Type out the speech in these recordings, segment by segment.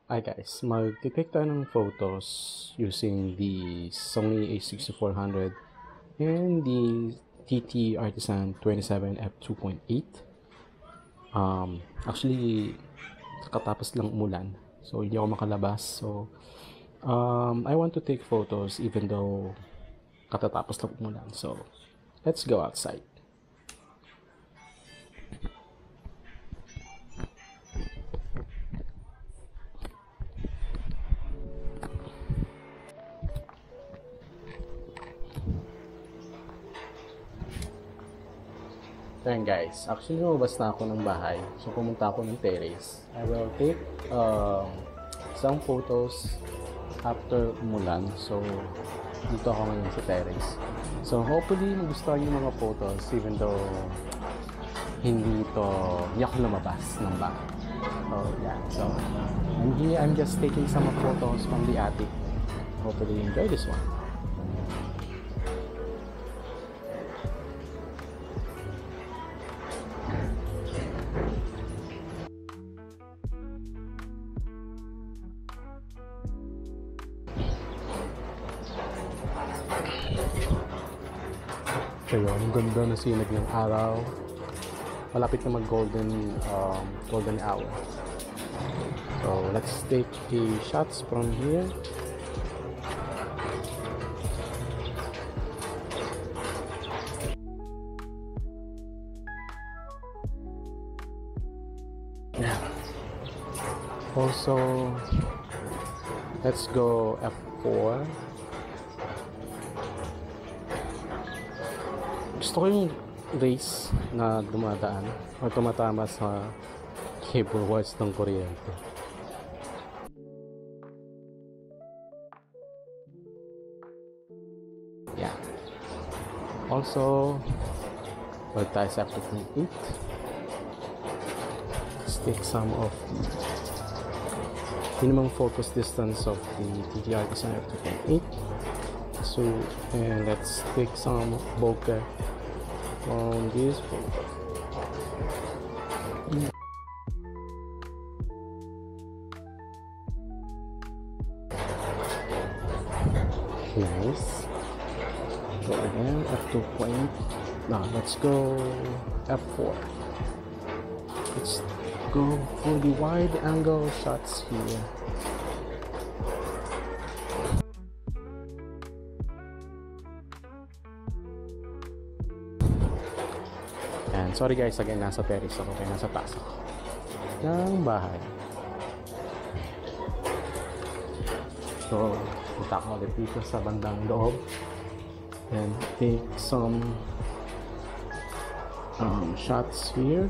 Hi guys, mag-take tayo ng photos using the Sony a6400 and the TT Artisan 27 f2.8. Actually, katapos lang umulan, so hindi ako makalabas. So, I want to take photos even though katatapos lang umulan. So, let's go outside. Ayan guys, actually lumabas na ako ng bahay. So pumunta ako ng terrace. I will take some photos after umulan. So dito ako ngayon sa terrace. So hopefully magustuhan yung mga photos even though hindi ako lumabas ng bahay. So yeah, so I'm here, I'm just taking some photos from the attic. Hopefully you enjoy this one. So yun, ang ganda na sinag ng araw. Malapit na mag-golden hour. So let's take the shots from here. Yeah. Also, let's go F4. Gusto ko yung race na dumadaan o tumatama sa cable wires ng kuryente. Yeah. Also, we'll tie sa F2.8. Let's take some of the minimum focus distance of the TTR Artisan F2.8. So, and let's take some bokeh from this photo. Nice. So again, F2 point. Now let's go F4. Let's go for the wide angle shots here. And sorry guys, again, nasa terrace ako, kaya nasa taas ako ng bahay. So, punta ko ulit dito sa bandang loob and take some shots here.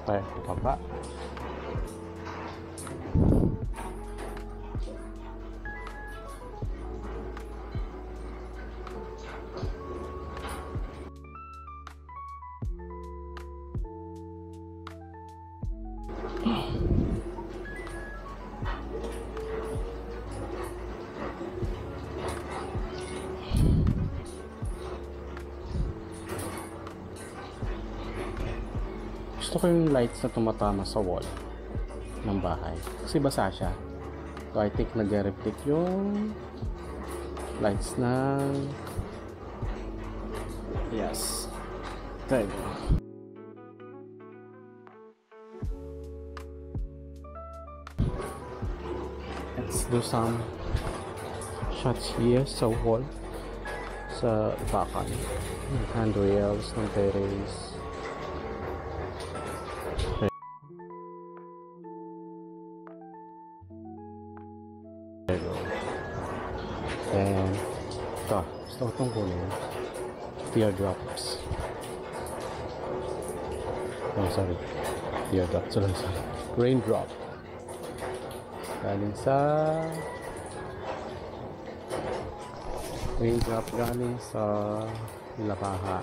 Tayo, baba. Gusto ko yung lights na tumatama sa wall ng bahay kasi basa siya. So I think nag-reflect yung lights ng yes. There you go. Let's do some shots here sa wall, sa bakan, handrails ng terrace. And ito, gusto ko itong kunin, teardrops. Oh sorry, teardrops, sorry. Raindrop. Galing sa Lapaha.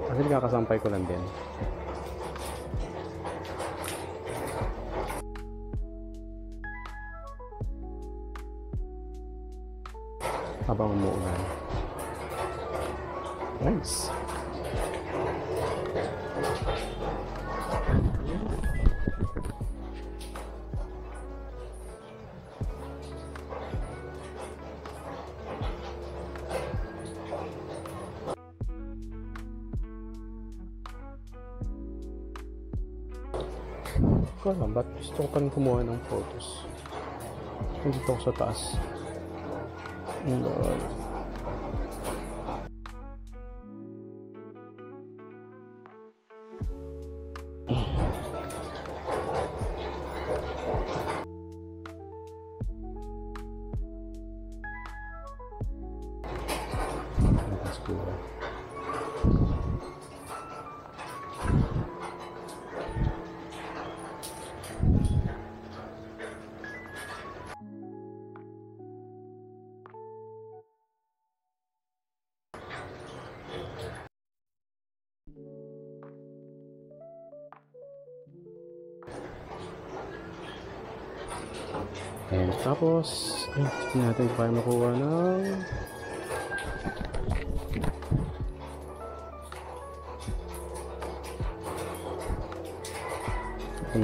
Kasi kakasampay ko lang din. Habang umuulan. Nice. Ko alam, ba't gusto ko pa rin kumuha ng photos? Dito ako sa taas. That's cool. And tapos, tignan natin paano makuha ng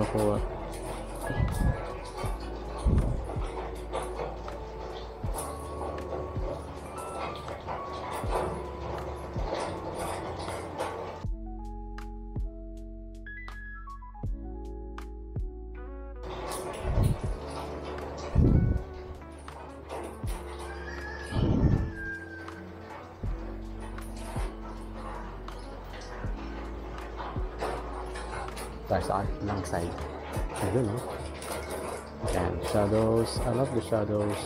makuha. Sa lang side. Ayun, no? And shadows. I love the shadows.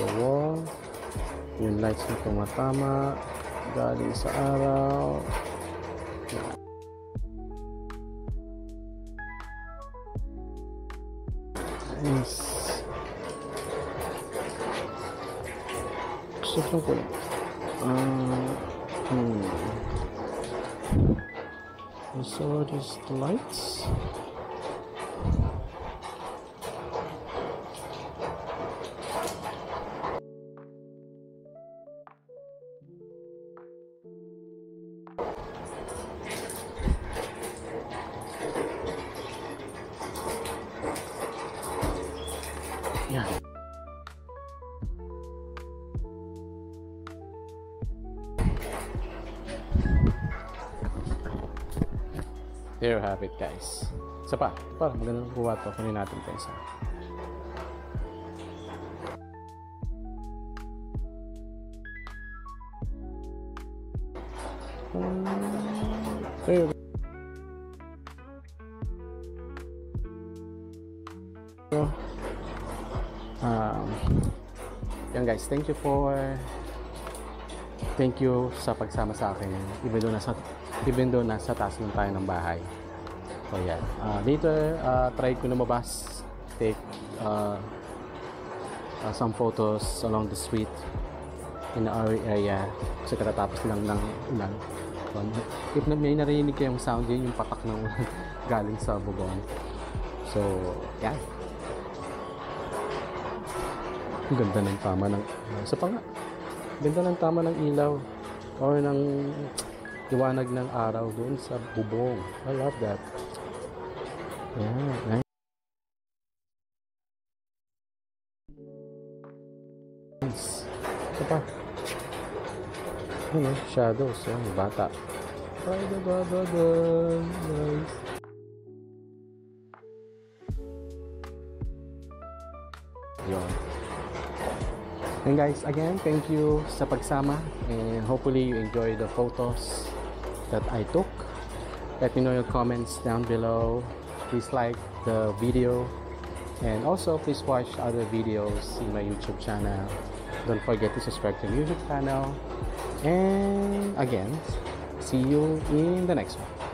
The wall. Yung lights na tumatama. Galing sa araw. Nice. Gusto ko lang. So these lights. Yeah. There you have it, guys. Isa pa. Magandang kuha to. Kunin natin ito isa. There you go. Yan guys. Thank you sa pagsama sa akin. Even though nasa taas lang tayo ng bahay. So yan. Later, try ko na mabas. Take some photos along the street in our area. Kasi katatapos lang ng ulan. So, if may narinig kayong sound yun, yung patak ng ulan galing sa bubong. So, yan. Ang ganda ng tama ng... Isa pa nga. Ganda ng tama ng ilaw. Or ng... liwanag ng araw doon sa bubong. I love that. Yeah, nice. Ito pa. Ano, shadows. Yan, bata. Nice. Yun. And guys, again, thank you sa pagsama. And hopefully you enjoy the photos that I took. Let me know your comments down below. Please like the video and also please watch other videos in my YouTube channel. Don't forget to subscribe to the YouTube channel. And again, see you in the next one.